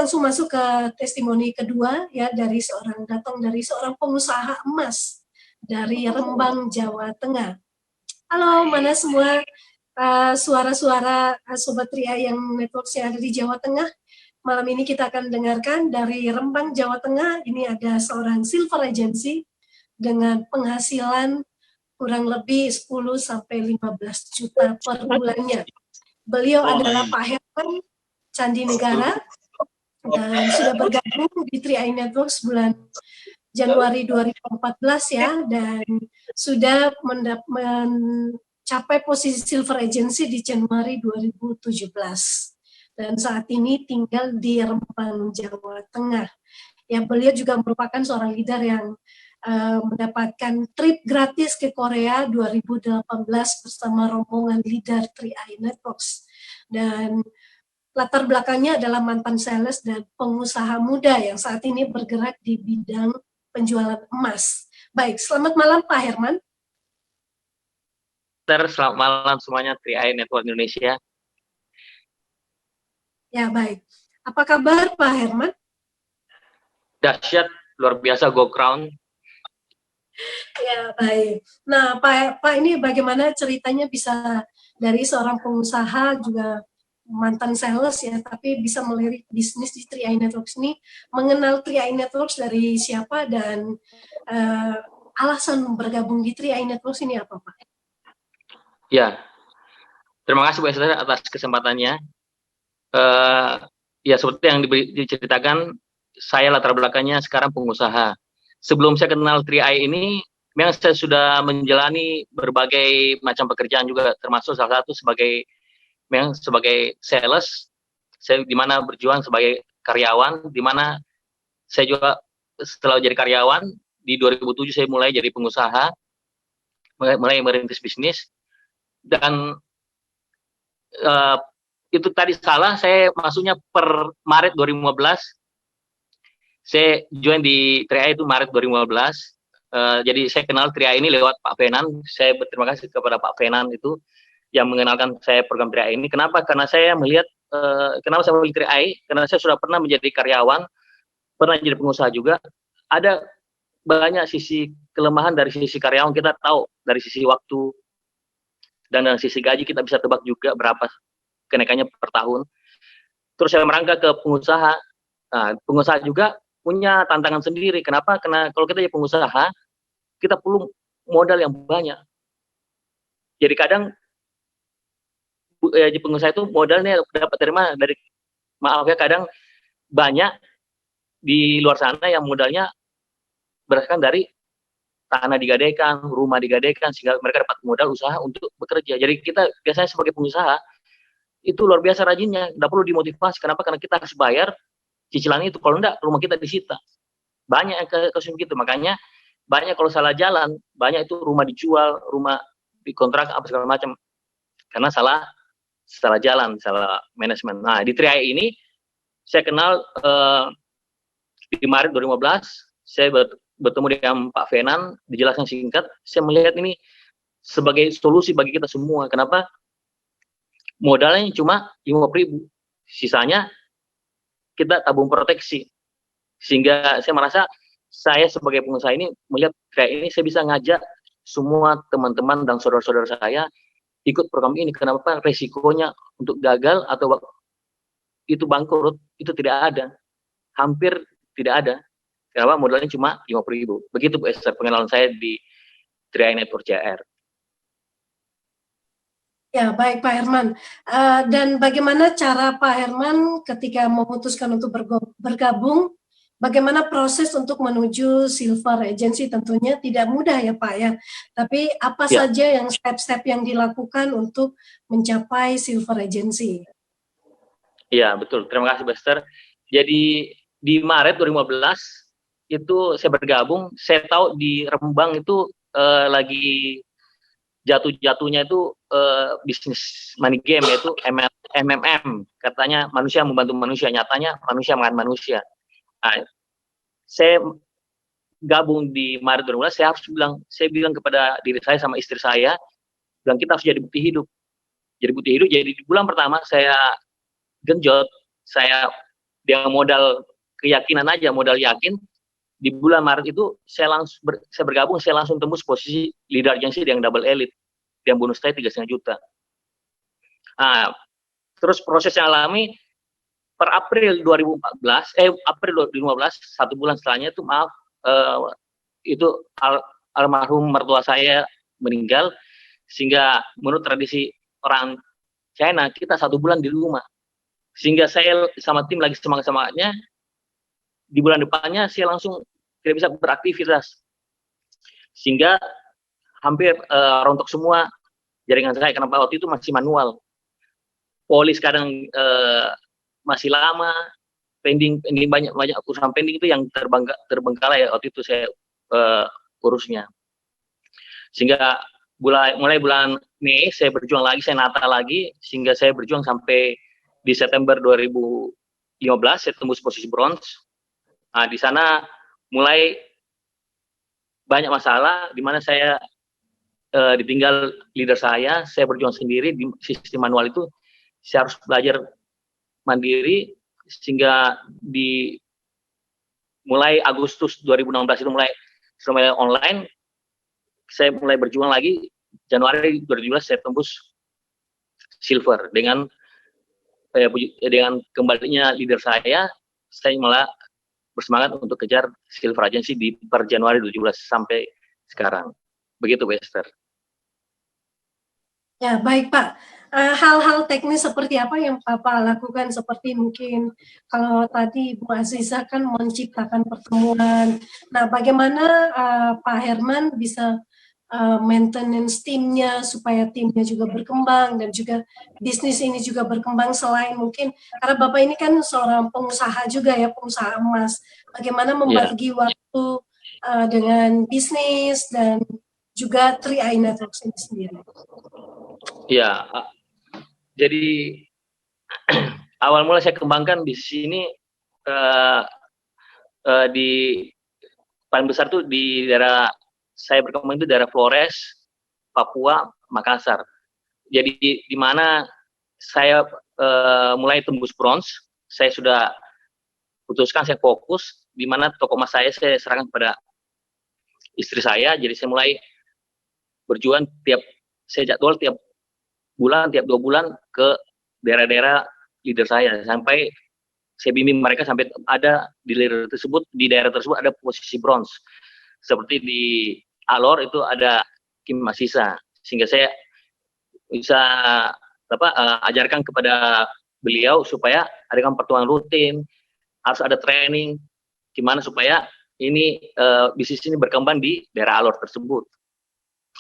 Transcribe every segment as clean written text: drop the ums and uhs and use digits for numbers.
langsung masuk ke testimoni kedua ya datang dari seorang pengusaha emas dari Rembang, Jawa Tengah. Halo, mana semua suara-suara Sobat Ria yang network-nya ada di Jawa Tengah. Malam ini kita akan dengarkan dari Rembang, Jawa Tengah. Ini ada seorang silver agency dengan penghasilan kurang lebih 10-15 juta per bulannya. Beliau adalah Pak Herman Candinegara dan sudah bergabung di 3i Networks bulan Januari 2014 ya, dan sudah mencapai posisi silver agency di Januari 2017. Dan saat ini tinggal di Rembang, Jawa Tengah. Ya, beliau juga merupakan seorang leader yang mendapatkan trip gratis ke Korea 2018 bersama rombongan leader 3i Networks. Dan latar belakangnya adalah mantan sales dan pengusaha muda yang saat ini bergerak di bidang penjualan emas. Baik, selamat malam Pak Herman. Selamat malam semuanya 3i Network Indonesia. Ya, baik. Apa kabar Pak Herman? Dahsyat, luar biasa, go crown. Ya, baik. Nah, Pak ini bagaimana ceritanya bisa dari seorang pengusaha juga mantan sales ya, tapi bisa melirik bisnis di 3i Networks ini, mengenal 3i Networks dari siapa dan alasan bergabung di 3i Networks ini apa, Pak? Ya, terima kasih Bu Esther atas kesempatannya. Ya, seperti yang diceritakan, saya latar belakangnya sekarang pengusaha. Sebelum saya kenal 3i ini, memang saya sudah menjalani berbagai macam pekerjaan juga, termasuk salah satu sebagai sales, saya di mana berjuang sebagai karyawan, di mana saya juga setelah jadi karyawan di 2007 saya mulai jadi pengusaha, mulai merintis bisnis, dan itu tadi salah, saya masuknya per Maret 2015. Saya join di 3i itu Maret 2015. Jadi saya kenal 3i ini lewat Pak Fenan. Saya berterima kasih kepada Pak Fenan itu yang mengenalkan saya program 3i ini. Kenapa? Karena saya melihat, kenapa saya memilih 3i? Karena saya sudah pernah menjadi karyawan, pernah jadi pengusaha juga. Ada banyak sisi kelemahan dari sisi karyawan, kita tahu dari sisi waktu, dan dari sisi gaji kita bisa tebak juga berapa kenaikannya per tahun. Terus saya merangkak ke pengusaha. Nah, pengusaha juga punya tantangan sendiri. Kenapa? Karena kalau kita jadi pengusaha, kita perlu modal yang banyak. Jadi kadang di pengusaha itu modalnya dapat dari mana? Maaf ya, kadang banyak di luar sana yang modalnya berdasarkan dari tanah digadaikan, rumah digadaikan, sehingga mereka dapat modal usaha untuk bekerja. Jadi kita biasanya sebagai pengusaha itu luar biasa rajinnya, tidak perlu dimotivasi. Kenapa? Karena kita harus bayar cicilan itu. Kalau enggak, rumah kita disita. Banyak yang kasus gitu. Makanya banyak kalau salah jalan, banyak itu rumah dijual, rumah dikontrak, apa segala macam. Karena salah jalan, salah manajemen. Nah, di 3i ini saya kenal di Maret 2015, saya bertemu dengan Pak Fenan, dijelaskan singkat, saya melihat ini sebagai solusi bagi kita semua. Kenapa? Modalnya cuma 50.000, sisanya kita tabung proteksi. Sehingga saya merasa saya sebagai pengusaha ini melihat kayak ini saya bisa ngajak semua teman-teman dan saudara-saudara saya ikut program ini. Kenapa? Resikonya untuk gagal atau itu bangkrut itu tidak ada, hampir tidak ada. Kenapa? Modalnya cuma 50.000. Begitu Bu Esther pengenalan saya di 3i Network JR. Ya, baik Pak Herman. Dan bagaimana cara Pak Herman ketika memutuskan untuk bergabung, bagaimana proses untuk menuju silver agency? Tentunya tidak mudah ya Pak ya, tapi apa saja yang step-step yang dilakukan untuk mencapai silver agency? Iya, betul. Terima kasih Bu Esther. Jadi di Maret 2015 itu saya bergabung, saya tahu di Rembang itu lagi jatuh-jatuhnya itu bisnis money game, yaitu MMM. Katanya manusia membantu manusia, nyatanya manusia makan manusia. Nah, saya gabung di Maret 2015, saya bilang kepada diri saya sama istri saya, bilang kita harus jadi bukti hidup. Jadi bukti hidup, jadi di bulan pertama saya genjot, saya dengan modal keyakinan aja, modal yakin, di bulan Maret itu saya bergabung, saya langsung tembus posisi leader agency yang double elite, yang bonus saya 3,5 juta. Nah, terus proses yang alami per April 2015, satu bulan setelahnya itu itu almarhum mertua saya meninggal, sehingga menurut tradisi orang China kita 1 bulan di rumah, sehingga saya sama tim lagi semangat-semangatnya, di bulan depannya saya langsung tidak bisa beraktivitas, sehingga hampir rontok semua jaringan saya, karena waktu itu masih manual. Polis kadang masih lama, pending banyak urusan pending itu yang terbengkalai waktu itu saya urusnya. Sehingga mulai bulan Mei saya berjuang lagi, saya nata lagi, sehingga saya berjuang sampai di September 2015 saya tembus posisi bronze. Nah, di sana mulai banyak masalah, di mana saya ditinggal leader saya berjuang sendiri di sistem manual itu. Saya harus belajar mandiri, sehingga di mulai Agustus 2016 itu mulai online, saya mulai berjuang lagi. Januari 2017 saya tembus silver dengan kembalinya leader saya malah bersemangat untuk kejar silver agency di per Januari 2017 sampai sekarang. Begitu, Esther. Ya, baik Pak. Hal-hal teknis seperti apa yang Bapak lakukan, seperti mungkin kalau tadi Bu Aziza kan menciptakan pertemuan. Nah, bagaimana Pak Herman bisa maintenance timnya supaya timnya juga berkembang dan juga bisnis ini juga berkembang, selain mungkin karena Bapak ini kan seorang pengusaha juga ya, pengusaha emas. Bagaimana membagi waktu dengan bisnis dan juga 3i Networks ini sendiri? Ya, jadi awal mula saya kembangkan di sini di paling besar tuh di daerah saya berkembang itu daerah Flores, Papua, Makassar. Jadi di mana saya mulai tembus bronze, saya sudah putuskan saya fokus, di mana toko emas saya serahkan kepada istri saya. Jadi saya mulai berjuang saya jadwal tiap bulan, tiap 2 bulan ke daerah-daerah leader saya, sampai saya bimbing mereka sampai ada di daerah tersebut ada posisi bronze. Seperti di Alor itu ada Kim Masisa, sehingga saya bisa ajarkan kepada beliau supaya ada pertemuan rutin, harus ada training gimana supaya ini bisnis ini berkembang di daerah Alor tersebut.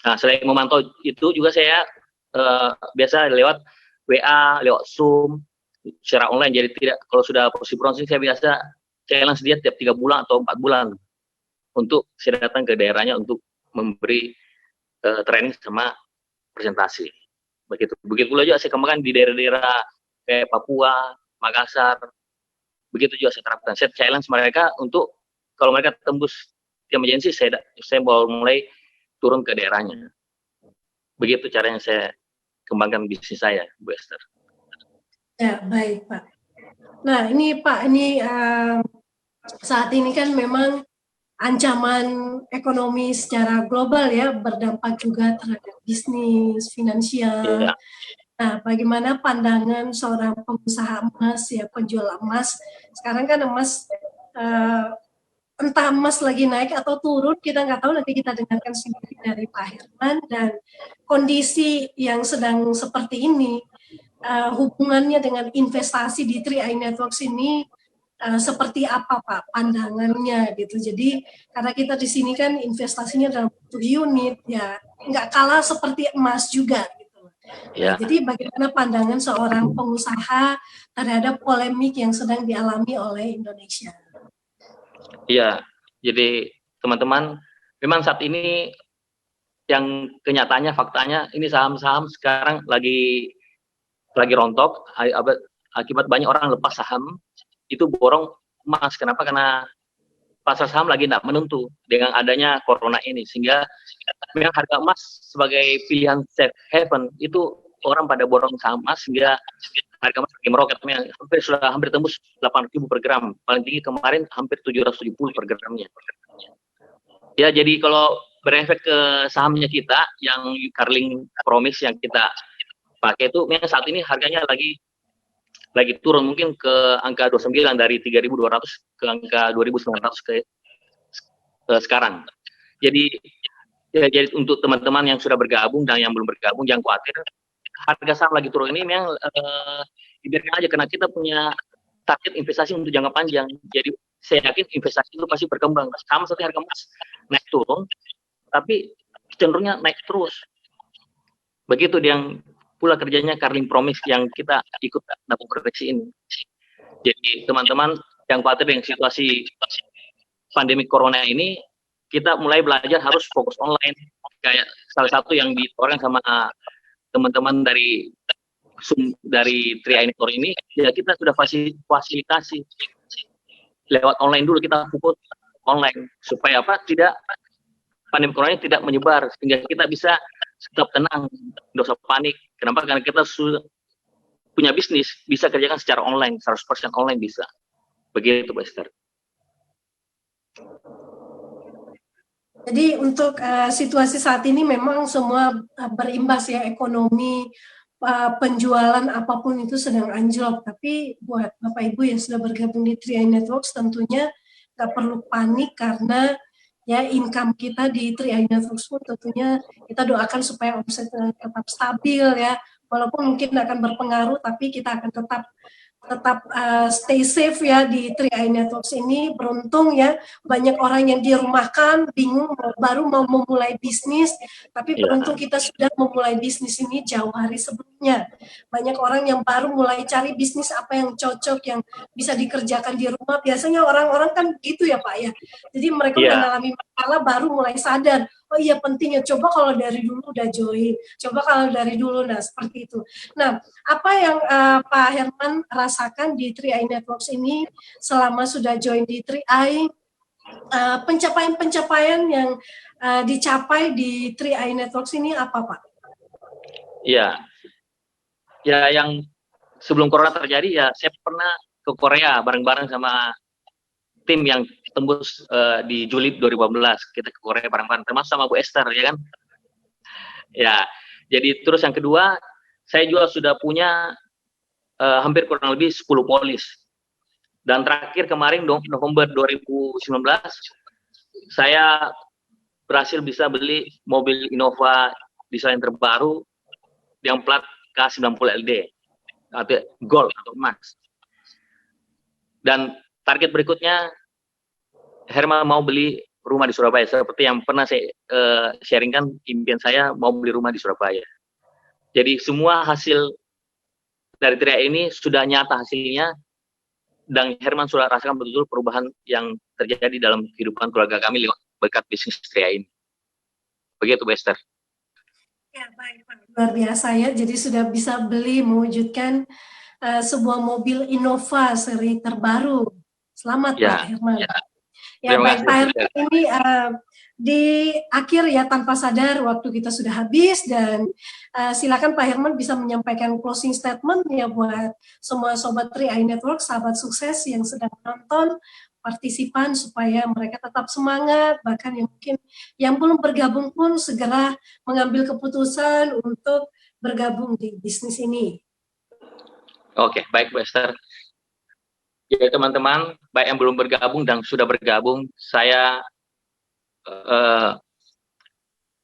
Nah, selain memantau itu juga saya biasa lewat WA, lewat Zoom, secara online. Jadi tidak, kalau sudah posisi bronze saya biasa challenge dia tiap 3 bulan atau 4 bulan untuk saya datang ke daerahnya untuk memberi training sama presentasi. Begitu pula juga saya kembangkan di daerah-daerah kayak Papua, Makassar. Begitu juga saya terapkan. Saya challenge mereka untuk kalau mereka tembus tim agensi, saya baru mulai turun ke daerahnya. Begitu caranya saya kembangkan bisnis saya, Bu Esther. Ya, baik Pak. Nah, ini Pak, saat ini kan memang ancaman ekonomi secara global ya, berdampak juga terhadap bisnis, finansial. Ya. Nah, bagaimana pandangan seorang pengusaha emas ya, penjual emas? Sekarang kan emas, entah emas lagi naik atau turun, kita nggak tahu, nanti kita dengarkan sendiri dari Pak Herman. Dan kondisi yang sedang seperti ini, hubungannya dengan investasi di 3i Networks ini seperti apa Pak pandangannya gitu. Jadi karena kita di sini kan investasinya dalam bentuk unit ya, nggak kalah seperti emas juga gitu. Ya. Nah, jadi bagaimana pandangan seorang pengusaha terhadap polemik yang sedang dialami oleh Indonesia? Iya, jadi teman-teman, memang saat ini yang kenyataannya, faktanya, ini saham-saham sekarang lagi rontok akibat banyak orang lepas saham, itu borong emas. Kenapa? Karena pasar saham lagi tidak menentu dengan adanya corona ini, sehingga memang harga emas sebagai pilihan safe haven itu orang pada borong saham emas, sehingga harga emas lagi meroket, sudah hampir tembus 8.000 per gram, paling tinggi kemarin hampir 770 per gramnya. Ya, jadi kalau berefek ke sahamnya kita yang Carling Promise yang kita pakai itu memang saat ini harganya lagi turun mungkin ke angka 29 dari 3.200 ke angka 2.900 ke sekarang. Jadi untuk teman-teman yang sudah bergabung dan yang belum bergabung jangan khawatir, harga saham lagi turun ini memang dibiarkan aja karena kita punya target investasi untuk jangka panjang. Jadi saya yakin investasi itu pasti berkembang. Sama seperti harga emas naik turun, tapi cenderungnya naik terus. Begitu yang pula kerjanya Carling Promise yang kita ikut dalam proyeksi ini. Jadi teman-teman yang khawatir dengan situasi pandemi corona ini, kita mulai belajar harus fokus online. Kayak salah satu yang ditawarkan sama teman-teman dari Tri Network ini, ya kita sudah fasilitasi lewat online dulu, kita fokus online supaya tidak pandemi corona tidak menyebar, sehingga kita bisa tetap tenang, tidak usah panik. Kenapa? Karena kita sudah punya bisnis, bisa kerjakan secara online, 100% online bisa. Begitu, Pak Esther. Jadi untuk situasi saat ini memang semua berimbas ya, ekonomi, penjualan apapun itu sedang anjlok. Tapi buat Bapak Ibu yang sudah bergabung di Tri Networks tentunya nggak perlu panik karena ya income kita di Tri Networks pun tentunya kita doakan supaya omset tetap stabil ya. Walaupun mungkin akan berpengaruh, tapi kita akan tetap stay safe ya di Tri Networks ini. Beruntung ya, banyak orang yang dirumahkan, bingung baru mau memulai bisnis, tapi beruntung kita sudah memulai bisnis ini jauh hari sebelumnya. Banyak orang yang baru mulai cari bisnis apa yang cocok, yang bisa dikerjakan di rumah. Biasanya orang-orang kan gitu ya Pak ya. Jadi mereka mengalami masalah baru mulai sadar, oh iya pentingnya, coba kalau dari dulu udah join, coba kalau dari dulu, nah seperti itu. Nah, apa yang Pak Herman rasakan di Tri Networks ini selama sudah join di Tri, pencapaian-pencapaian yang dicapai di Tri Networks ini apa Pak? Ya, yang sebelum corona terjadi ya saya pernah ke Korea bareng-bareng sama tim yang tembus di Juli 2018, kita ke Korea bareng-bareng, termasuk sama Bu Esther, ya kan? Ya, jadi terus yang kedua, saya juga sudah punya hampir kurang lebih 10 polis. Dan terakhir kemarin November 2019, saya berhasil bisa beli mobil Innova desain terbaru yang plat K90LD, atau Gold atau emas. Dan target berikutnya, Herman mau beli rumah di Surabaya, seperti yang pernah saya sharingkan, impian saya mau beli rumah di Surabaya. Jadi semua hasil dari Tri ini sudah nyata hasilnya, dan Herman sudah rasakan betul-betul perubahan yang terjadi dalam kehidupan keluarga kami lewat berkat bisnis Tri ini. Begitu, Esther. Ya, baik Pak. Luar biasa ya, jadi sudah bisa beli, mewujudkan sebuah mobil Innova seri terbaru. Selamat Pak Herman. Ya baik Pak Herman, ini di akhir ya tanpa sadar waktu kita sudah habis, dan silakan Pak Herman bisa menyampaikan closing statement ya buat semua Sobat Tri Network, sahabat sukses yang sedang menonton, partisipan, supaya mereka tetap semangat, bahkan yang mungkin yang belum bergabung pun segera mengambil keputusan untuk bergabung di bisnis ini. Oke, baik Bu Esther. Ya teman-teman, baik yang belum bergabung dan sudah bergabung, saya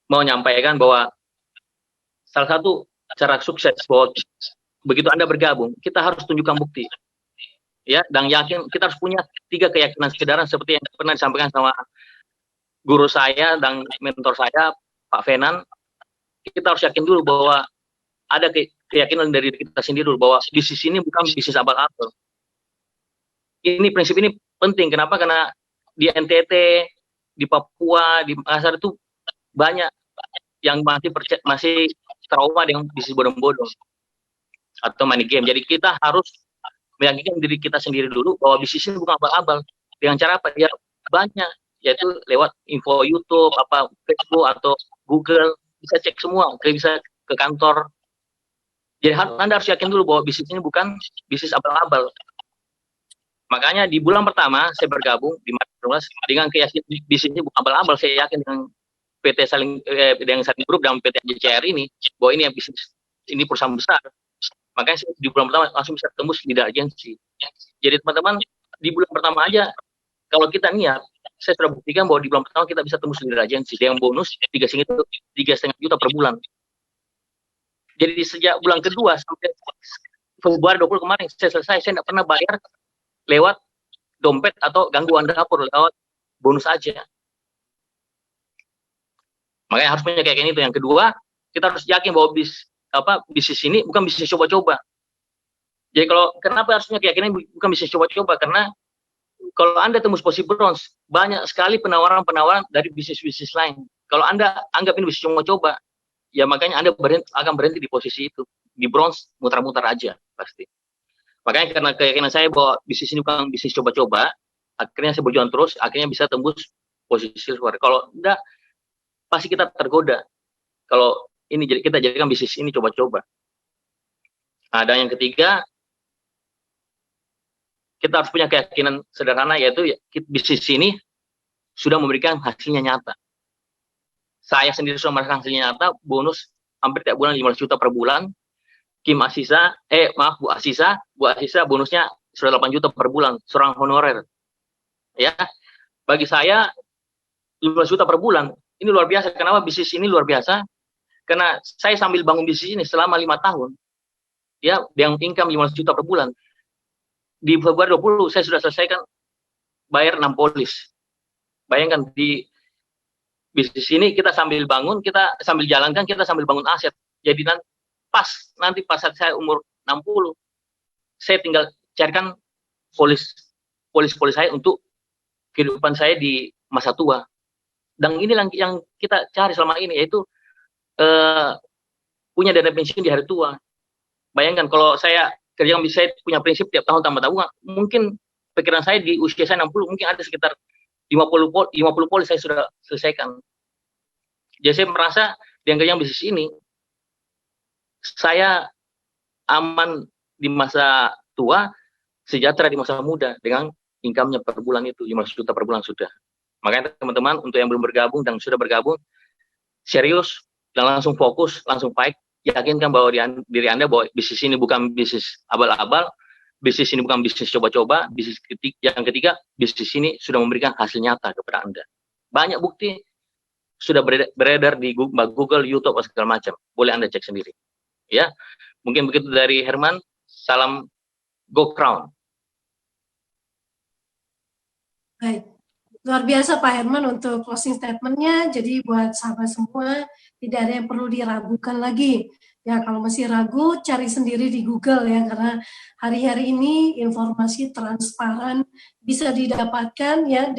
mau menyampaikan bahwa salah satu cara sukses bahwa begitu Anda bergabung, kita harus tunjukkan bukti. Ya, dan yakin, kita harus punya 3 keyakinan sederhana seperti yang pernah disampaikan sama guru saya dan mentor saya, Pak Fenan. Kita harus yakin dulu bahwa ada keyakinan dari kita sendiri dulu bahwa bisnis ini bukan bisnis abal-abal. Ini prinsip ini penting. Kenapa? Karena di NTT, di Papua, di Makassar itu banyak yang masih trauma dengan bisnis bodong-bodong atau money game. Jadi kita harus meyakinkan diri kita sendiri dulu bahwa bisnis ini bukan abal-abal. Dengan cara apa? Ya banyak, yaitu lewat info YouTube, Facebook atau Google, bisa cek semua. Kita bisa ke kantor Jadi Anda harus yakin dulu bahwa bisnis ini bukan bisnis abal-abal. Makanya di bulan pertama saya bergabung di Marketing dengan keyakinan bisnis ini bukan abal-abal. Saya yakin dengan PT dengan Saling Group dan PT JCR ini bahwa ini bisnis, ini perusahaan besar. Makanya di bulan pertama langsung bisa tembus leader agency. Jadi teman-teman di bulan pertama aja kalau kita niat, saya sudah buktikan bahwa di bulan pertama kita bisa tembus leader agency dengan bonus 3,5 juta per bulan. Jadi sejak bulan kedua sampai Februari 20 kemarin saya selesai, saya tidak pernah bayar lewat dompet atau gangguan dapur, lewat bonus aja. Makanya harus punya kayak itu. Yang kedua, kita harus yakin bahwa bisnis ini bukan bisnis coba-coba. Jadi kalau kenapa harus punya keyakinan bukan bisnis coba-coba? Karena kalau Anda tembus posisi bronze, banyak sekali penawaran-penawaran dari bisnis-bisnis lain. Kalau Anda anggap ini bisnis coba-coba, ya makanya Anda akan berhenti di posisi itu. Di bronze, mutar-mutar aja pasti. Makanya karena keyakinan saya bahwa bisnis ini bukan bisnis coba-coba, akhirnya saya berjuang terus, akhirnya bisa tembus posisi silver. Kalau enggak, pasti kita tergoda. Kalau ini kita jadikan bisnis ini coba-coba. Nah, dan yang ketiga, kita harus punya keyakinan sederhana, yaitu bisnis ini sudah memberikan hasilnya nyata. Saya sendiri sudah merasakan hasilnya nyata, bonus hampir tiap bulan 15 juta per bulan. Bu Asisa bonusnya sudah 8 juta per bulan, seorang honorer. Ya, bagi saya 15 juta per bulan, ini luar biasa. Kenapa bisnis ini luar biasa? Karena saya sambil bangun bisnis ini selama 5 tahun, ya, yang income 15 juta per bulan. Di Februari 20 saya sudah selesaikan bayar 6 polis. Bayangkan di bisnis ini kita sambil bangun, kita sambil jalankan, kita sambil bangun aset. Jadi nanti pas saat saya umur 60, saya tinggal carikan polis saya untuk kehidupan saya di masa tua. Dan ini yang kita cari selama ini, yaitu punya dana pensiun di hari tua. Bayangkan kalau saya punya prinsip tiap tahun tambah tabungan, mungkin pikiran saya di usia saya 60 mungkin ada sekitar 50 polis saya sudah selesaikan. Jadi saya merasa dengan kerjaan bisnis ini saya aman di masa tua, sejahtera di masa muda dengan income-nya per bulan itu 15 juta per bulan sudah. Makanya teman-teman untuk yang belum bergabung dan sudah bergabung, serius dan langsung fokus, langsung fight, yakinkan bahwa diri Anda bahwa bisnis ini bukan bisnis abal-abal, bisnis ini bukan bisnis coba-coba, yang ketiga, bisnis ini sudah memberikan hasil nyata kepada Anda. Banyak bukti sudah beredar di Google, YouTube, segala macam. Boleh Anda cek sendiri. Ya, mungkin begitu dari Herman. Salam Go Crown. Baik, luar biasa Pak Herman untuk closing statement-nya. Jadi buat sahabat semua, tidak ada yang perlu diragukan lagi. Ya, kalau masih ragu, cari sendiri di Google ya, karena hari-hari ini informasi transparan bisa didapatkan ya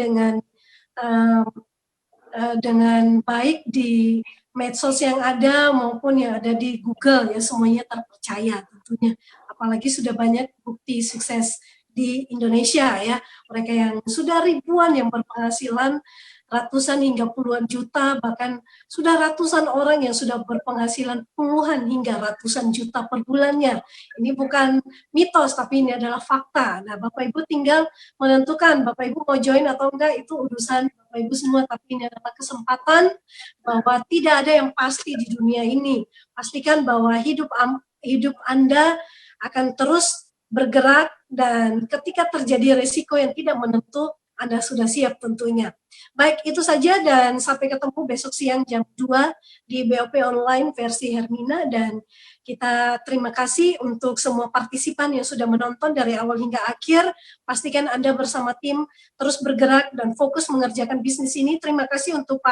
dengan baik di medsos yang ada maupun yang ada di Google ya, semuanya terpercaya tentunya. Apalagi sudah banyak bukti sukses di Indonesia ya, mereka yang sudah ribuan yang berpenghasilan ratusan hingga puluhan juta, bahkan sudah ratusan orang yang sudah berpenghasilan puluhan hingga ratusan juta per bulannya. Ini bukan mitos, tapi ini adalah fakta. Nah, Bapak Ibu tinggal menentukan, Bapak Ibu mau join atau enggak, itu urusan Bapak Ibu semua, tapi ini adalah kesempatan bahwa tidak ada yang pasti di dunia ini. Pastikan bahwa hidup Anda akan terus bergerak, dan ketika terjadi risiko yang tidak menentu, Anda sudah siap tentunya. Baik, itu saja dan sampai ketemu besok siang jam 2 di BOP Online versi Hermina, dan kita terima kasih untuk semua partisipan yang sudah menonton dari awal hingga akhir. Pastikan Anda bersama tim terus bergerak dan fokus mengerjakan bisnis ini. Terima kasih untuk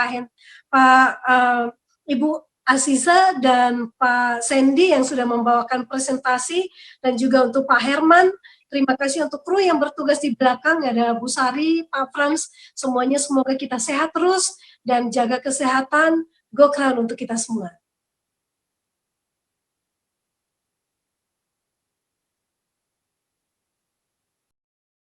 Ibu Aziza dan Pak Sandy yang sudah membawakan presentasi, dan juga untuk Pak Herman. Terima kasih untuk kru yang bertugas di belakang, ada Bu Sari, Pak Frans, semuanya semoga kita sehat terus dan jaga kesehatan. Go Crown untuk kita semua.